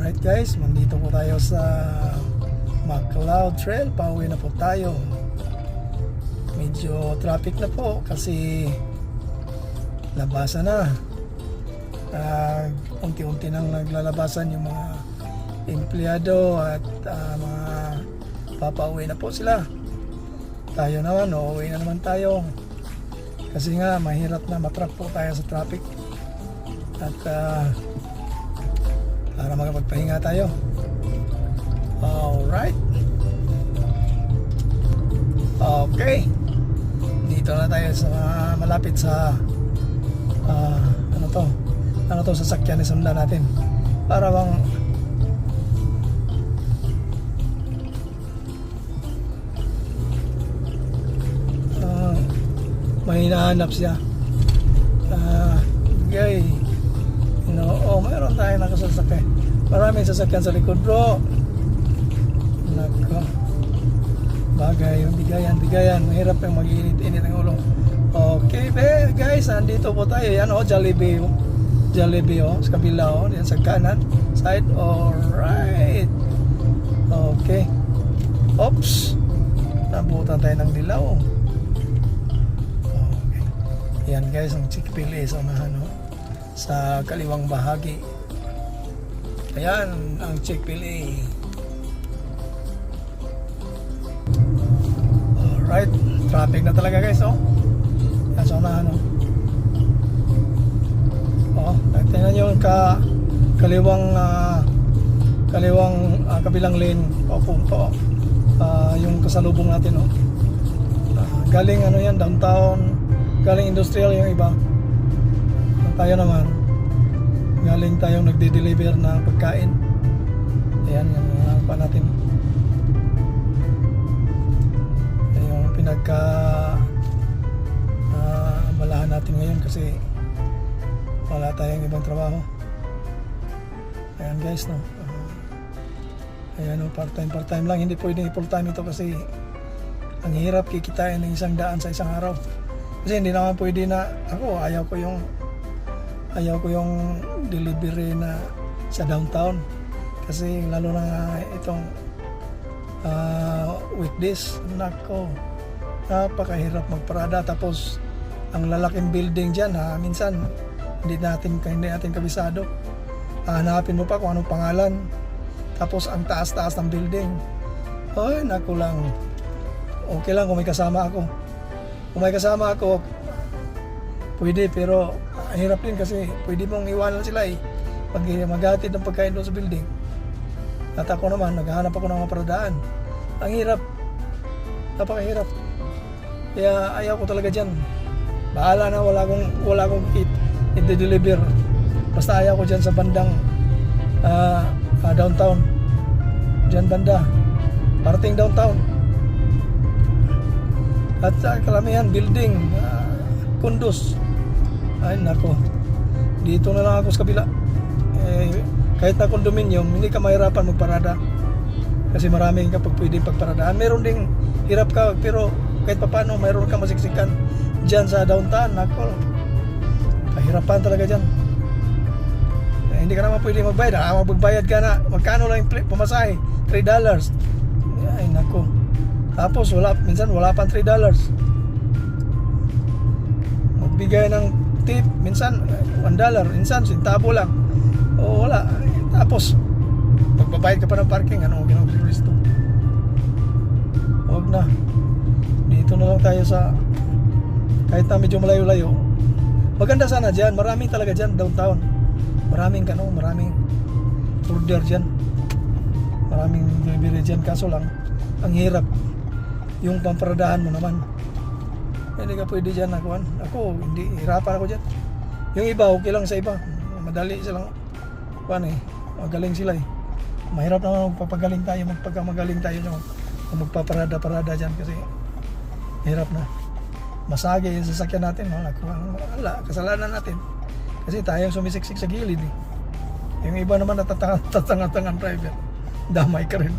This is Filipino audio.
Alright guys, nandito po tayo sa McLeod Trail. Pauwi na po tayo. Medyo traffic na po kasi labasan na. Unti-unti nang naglalabasan yung mga empleyado at mga papauwi na po sila. Tayo naman, uuwi na naman tayo. Kasi nga mahirap na matrap po tayo sa traffic. At para makapagpahinga tayo. Alright. Okay. Dito na tayo sa malapit sa ano to sasakyan ni sundan natin. Para bang may hinahanap siya. Okay. Mayroon tayong nakasasakay. Maraming sasakyan sa likod, bro. Nako. Bagay, bigayan. Mahirap yung mag-init-init ang ulo. Okay, guys, nandito po tayo. Yan, Jollibee. Jollibee, sa kabila, yan sa kanan side. Alright. Okay. Oops. Nabutan tayo ng dilaw. Okay. Yan, guys, ang Chick-fil-A sa unahan, sa kaliwang bahagi. Ayan ang Chick-fil-A. Alright, traffic na talaga guys, Yan sa unahan, tingnan nyo yung kabilang lane papunta, yung kasalubong natin, galing yan, downtown, galing industrial yung iba. Tayo naman galing tayong nagde-deliver ng pagkain. Ayan yung pa natin. Yung pinagka malahan natin ngayon kasi wala tayong ibang trabaho. Ayan guys, ayan, part-time lang. Hindi pwedeng full-time ito kasi ang hirap kikitain ng 100 sa isang araw. Kasi hindi naman pwede na ayaw ko yung delivery na sa downtown kasi lalo na itong weekdays. Nako, napakahirap magparada, tapos ang lalaking building dyan, minsan hindi natin kabisado. Hanapin mo pa kung anong pangalan, tapos ang taas-taas ng building. Ay, nako lang. Okay lang kung may kasama ako. Kung may kasama ako, pwede, pero hirap din kasi pwede mong iwanan sila pag maghatid ng pagkain doon sa building. At ako naman, naghahanap ako ng mga paradaan. Ang hirap. Napakahirap. Kaya ayaw ko talaga dyan. Bahala na, wala akong i-deliver. Basta ayaw ko dyan sa bandang downtown. Dyan banda. Parating downtown. At sa kalamihan, building, condos. Ay nako, dito na lang ako sa kabila. Kahit na condominium, hindi ka mahirapan magparada kasi maraming kapag pwedeng pagparadaan. Meron ding hirap ka, pero kahit paano mayroon kang masiksikan dyan sa downtown. Nako, kahirapan talaga dyan. Hindi ka naman pwede magbayad. Magbayad ka na, magkano lang yung pamasahe? $3. Ay nako, tapos minsan wala pang $3. Magbigay ng tip, minsan $1, minsan centavo lang. Wala. Tapos magbabayad ka pa ng parking, ginagawa. Huwag na. Dito na lang tayo sa kahit na medyo malayo-layo. Maganda sana dyan, maraming talaga dyan downtown. Maraming order dyan, maraming delivery dyan, kaso lang ang hirap yung pamparadahan mo naman. Hindi ka pwede dyan. Ako hindi, hirapan ako dyan. Yung iba, okay lang sa iba. Madali silang magaling sila Mahirap naman magpapagaling tayo, magpagkamagaling tayo magpaparada-parada dyan kasi hirap na. Masagi yung sasakyan natin. Wala, kasalanan natin. Kasi tayong sumisiksik sa gilid. Yung iba naman natatanga-tangan driver. Damay ka rin.